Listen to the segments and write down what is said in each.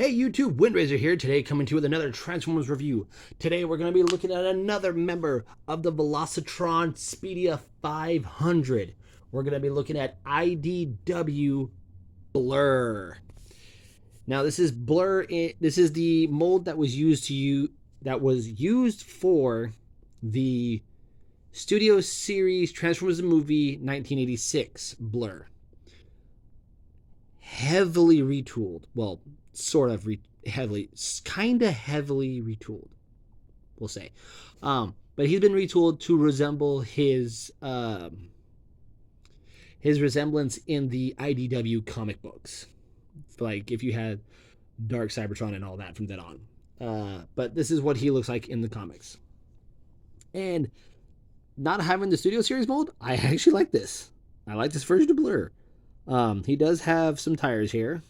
Hey YouTube, Windraiser here, today coming to you with another Transformers review. Today we're going to be looking at another member of the Velocitron Speedia 500. We're going to be looking at IDW Blur. Now this is Blur, this is the mold that was used for the Studio Series Transformers the Movie 1986 Blur. Heavily retooled. Well, sort of kind of heavily retooled, we'll say. But he's been retooled to resemble his resemblance in the IDW comic books, like if you had Dark Cybertron and all that from then on. But this is what he looks like in the comics. And not having the Studio Series mold, I actually like this. I like this version of Blur. He does have some tires here,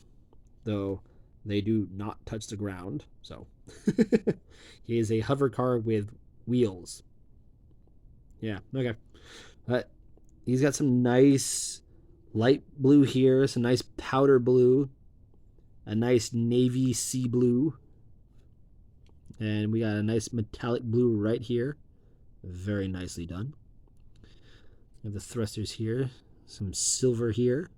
though they do not touch the ground. So he is a hover car with wheels. Yeah, okay. But he's got some nice light blue here, some nice powder blue, a nice navy sea blue, and we got a nice metallic blue right here. Very nicely done. We have the thrusters here, some silver here.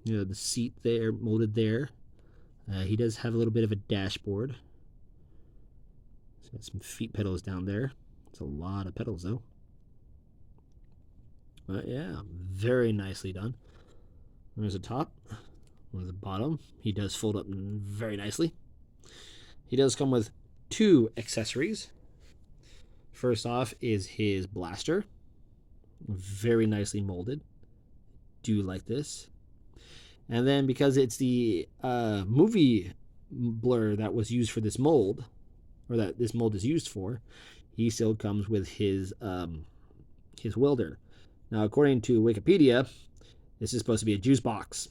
You know, the seat there, molded there. He does have a little bit of a dashboard. He's got some feet pedals down there. It's a lot of pedals, though. But yeah, very nicely done. There's the top. There's the bottom. He does fold up very nicely. He does come with two accessories. First off is his blaster. Very nicely molded. Do like this. And then because it's the movie Blur that was used for this mold, or that this mold is used for, he still comes with his welder. Now, according to Wikipedia, this is supposed to be a juice box.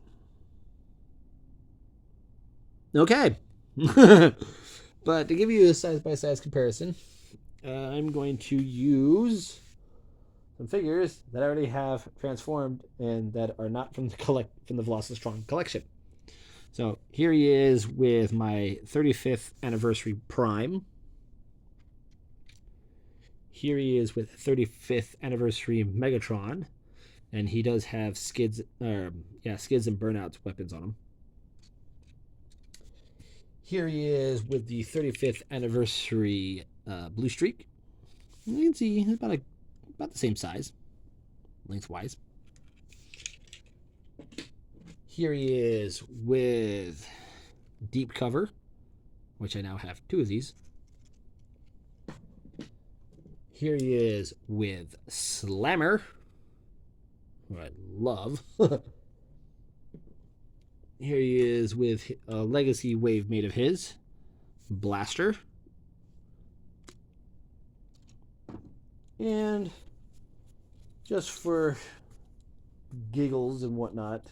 Okay. But to give you a size-by-size comparison, I'm going to use some figures that I already have transformed and that are not from the Velocitron collection. So here he is with my 35th anniversary Prime. Here he is with 35th anniversary Megatron, and he does have skids and burnouts weapons on him. Here he is with the 35th anniversary Blue Streak. You can see he's about the same size, lengthwise. Here he is with Deep Cover, which I now have two of these. Here he is with Slammer, who I love. Here he is with a Legacy Wave made of his, Blaster. And just for giggles and whatnot,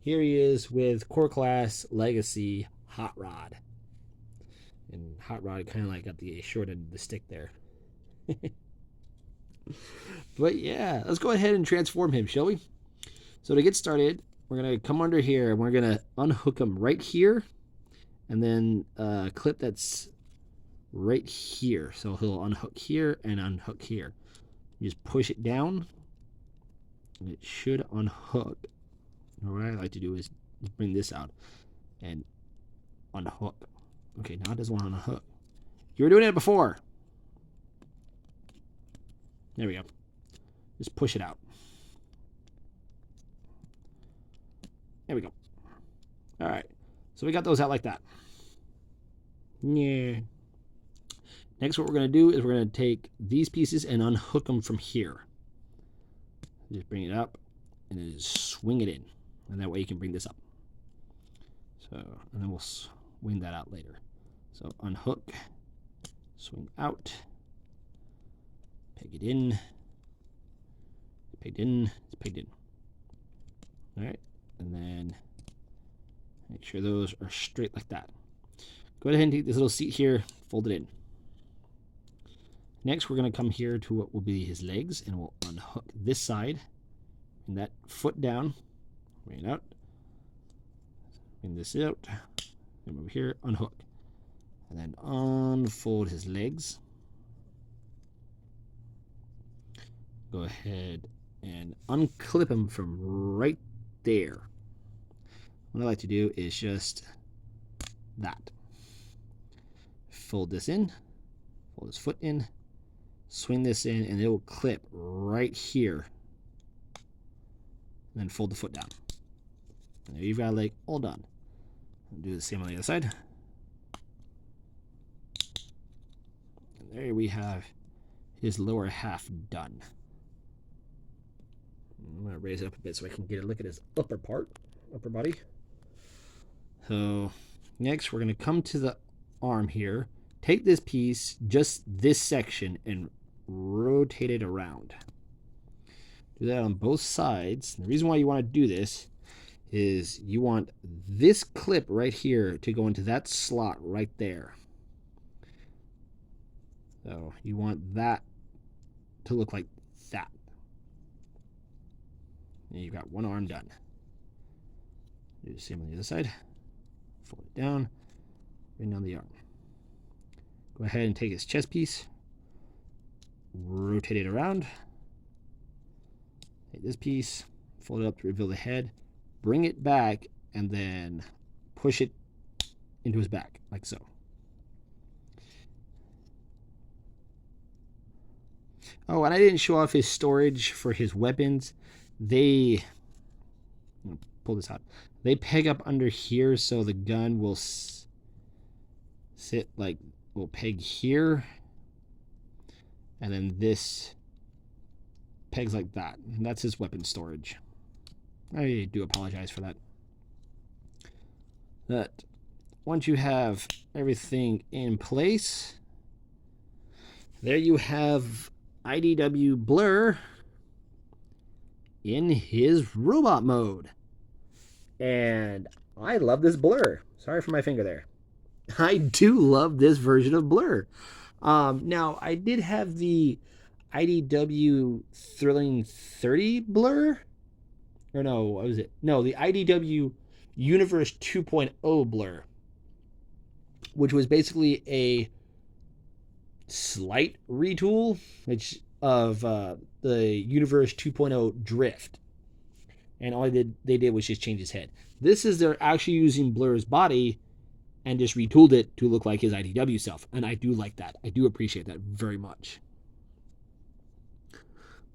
here he is with Core Class Legacy Hot Rod. And Hot Rod kind of like got the short end of the stick there. But yeah, let's go ahead and transform him, shall we? So to get started, we're going to come under here and we're going to unhook him right here. And then clip that's right here. So he'll unhook here and unhook here. You just push it down and it should unhook. And what I like to do is bring this out and unhook. Okay, now it doesn't want to unhook. You were doing it before. There we go. Just push it out. There we go. All right. So we got those out like that. Yeah. Next, what we're going to do is we're going to take these pieces and unhook them from here. Just bring it up and then just swing it in. And that way you can bring this up. So, and then we'll swing that out later. So unhook, swing out, peg it in, pegged in, it's pegged in. All right, and then make sure those are straight like that. Go ahead and take this little seat here, fold it in. Next, we're going to come here to what will be his legs, and we'll unhook this side, and that foot down, bring it out, Bring this out. Come over here, unhook. And then unfold his legs. Go ahead and unclip him from right there. What I like to do is just that. Fold this in, fold his foot in, swing this in, and it will clip right here. And then fold the foot down. And there you've got a leg all done. I'll do the same on the other side. And there we have his lower half done. I'm going to raise it up a bit so I can get a look at his upper body. So next we're going to come to the arm here. Take this piece, just this section, and rotate it around. Do that on both sides. And the reason why you want to do this is you want this clip right here to go into that slot right there. So you want that to look like that. And you've got one arm done. Do the same on the other side. Fold it down, bring down the arm. Go ahead and take his chest piece, rotate it around. Take this piece, fold it up to reveal the head, bring it back, and then push it into his back, like so. Oh, and I didn't show off his storage for his weapons. I'm gonna pull this out. They peg up under here, so the gun will sit like, will peg here, and then this pegs like that. And that's his weapon storage. I do apologize for that. But once you have everything in place, there you have IDW Blur in his robot mode. And I love this Blur. Sorry for my finger there. I do love this version of Blur. Now, I did have the IDW Thrilling 30 Blur. Or no, what was it? No, the IDW Universe 2.0 Blur, which was basically a slight retool of the Universe 2.0 Drift. And all they did was just change his head. This is they're actually using Blur's body and just retooled it to look like his IDW self. And I do like that. I do appreciate that very much.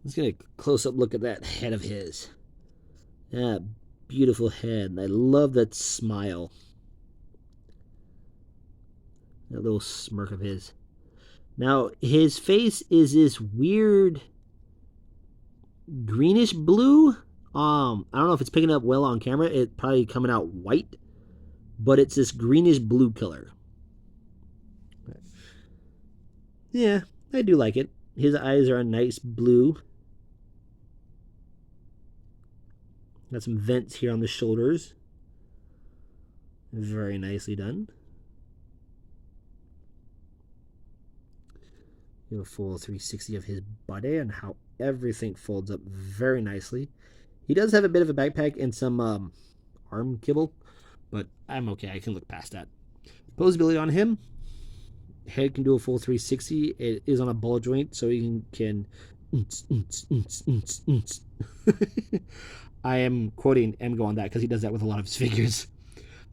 Let's get a close-up look at that head of his. That beautiful head. I love that smile. That little smirk of his. Now, his face is this weird greenish blue. I don't know if it's picking up well on camera. It's probably coming out white, but it's this greenish blue color. Yeah, I do like it. His eyes are a nice blue. Got some vents here on the shoulders. Very nicely done. You have a full 360 of his body and how everything folds up very nicely. He does have a bit of a backpack and some arm kibble, but I'm okay. I can look past that. Posability on him. Head can do a full 360. It is on a ball joint, so you can I am quoting Emgo on that because he does that with a lot of his figures.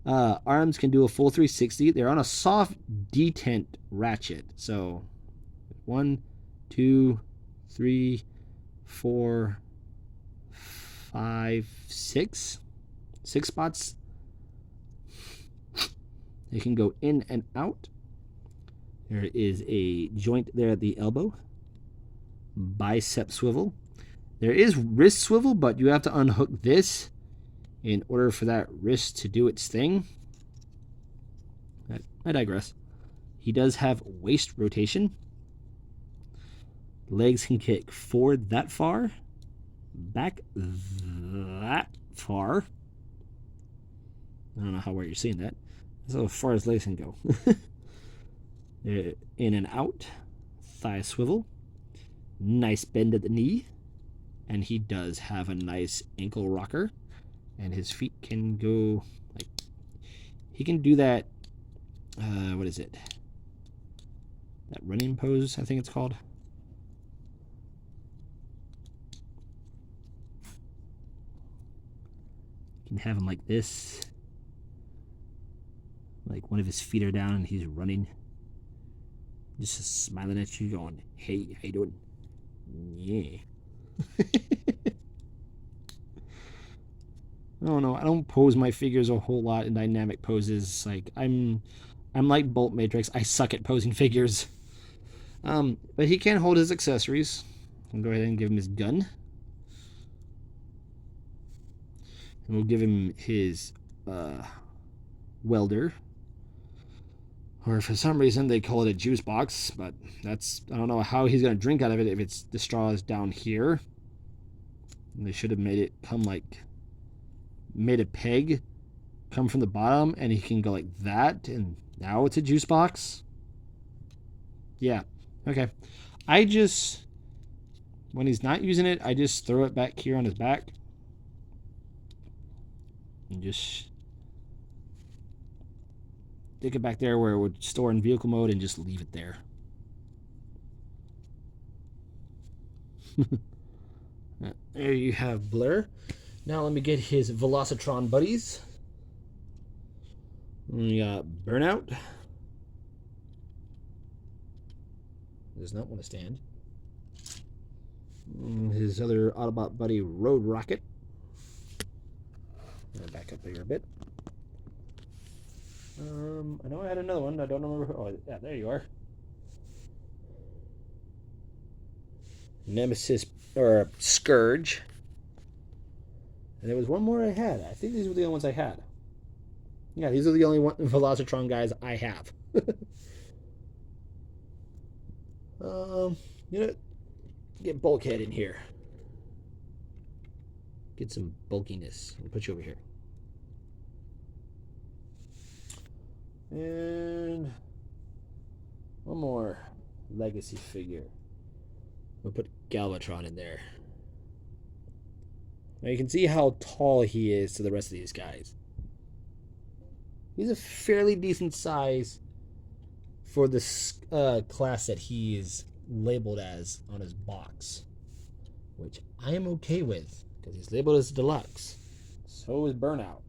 Arms can do a full 360. They're on a soft detent ratchet. So 1, 2, 3, 4, 5, 6. 6 spots. They can go in and out. There is a joint there at the elbow. Bicep swivel. There is wrist swivel, but you have to unhook this in order for that wrist to do its thing. I digress. He does have waist rotation. Legs can kick forward that far, back that far. I don't know how well you're seeing that. That's as far as legs can go. In and out. Thigh swivel. Nice bend at the knee. And he does have a nice ankle rocker. And his feet can go like he can do that. What is it? That running pose, I think it's called. You can have him like this. Like one of his feet are down and he's running. Just smiling at you going, hey, how you doing? Yeah. I don't know. I don't pose my figures a whole lot in dynamic poses. Like I'm like Bolt Matrix. I suck at posing figures. But he can hold his accessories. I'll go ahead and give him his gun. And we'll give him his welder. Or for some reason they call it a juice box, but that's, I don't know how he's gonna drink out of it if it's the straw is down here. And they should have made it come like, made a peg come from the bottom and he can go like that, and now it's a juice box. Yeah, okay. I just, when he's not using it, I just throw it back here on his back and just stick it back there where it would store in vehicle mode and just leave it there. There you have Blur. Now let me get his velocitron buddies. We got Burnout. Does not want to stand. His other Autobot buddy, Road Rocket. I'm gonna back up here a bit. I know I had another one. I don't remember. Oh, yeah, there you are. Nemesis, or Scourge. And there was one more I had. I think these were the only ones I had. Yeah, these are the only Velocitron guys I have. You know, get Bulkhead in here. Get some bulkiness. I'll put you over here. And one more legacy figure. We'll put Galvatron in there. Now you can see how tall he is to the rest of these guys. He's a fairly decent size for this class that he is labeled as on his box, which I am okay with because he's labeled as deluxe. So is Burnout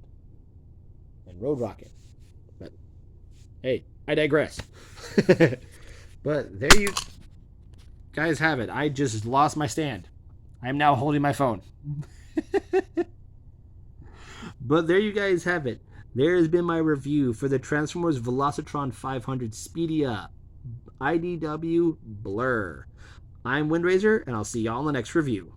and Road Rocket. But hey, I digress. But there you guys have it. I just lost my stand. I am now holding my phone. But there you guys have it. There has been my review for the Transformers Velocitron 500 Speedia IDW Blur. I'm Windraiser, and I'll see y'all in the next review.